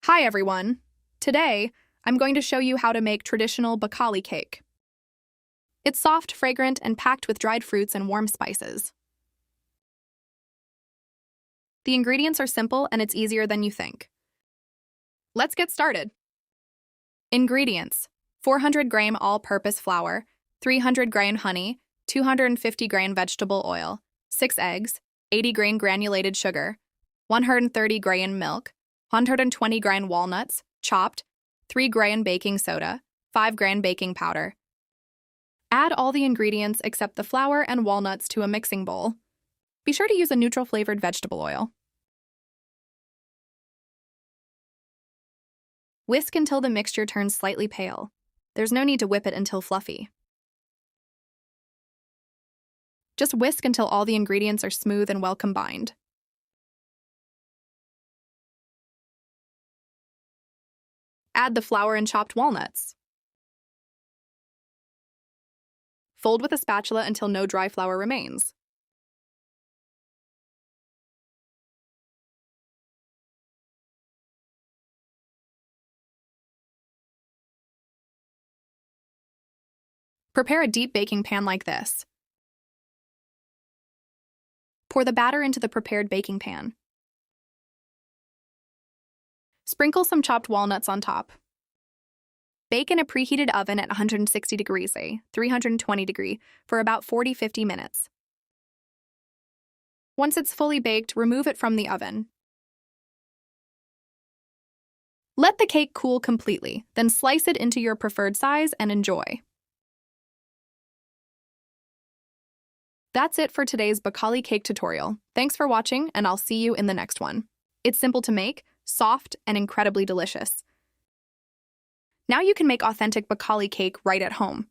Hi everyone! Today, I'm going to show you how to make traditional Bakkali cake. It's soft, fragrant, and packed with dried fruits and warm spices. The ingredients are simple and it's easier than you think. Let's get started. Ingredients: 400-gram all-purpose flour, 300-gram honey, 250-gram vegetable oil, 6 eggs, 80-gram granulated sugar, 130-gram milk, 120-gram walnuts, chopped, 3-gram baking soda, 5-gram baking powder. Add all the ingredients except the flour and walnuts to a mixing bowl. Be sure to use a neutral-flavored vegetable oil. Whisk until the mixture turns slightly pale. There's no need to whip it until fluffy. Just whisk until all the ingredients are smooth and well combined. Add the flour and chopped walnuts. Fold with a spatula until no dry flour remains. Prepare a deep baking pan like this. Pour the batter into the prepared baking pan. Sprinkle some chopped walnuts on top. Bake in a preheated oven at 160 degrees C, 320 degrees, for about 40-50 minutes. Once it's fully baked, remove it from the oven. Let the cake cool completely, then slice it into your preferred size and enjoy. That's it for today's Bakkali cake tutorial. Thanks for watching, and I'll see you in the next one. It's simple to make, soft, and incredibly delicious. Now you can make authentic Bakkali cake right at home.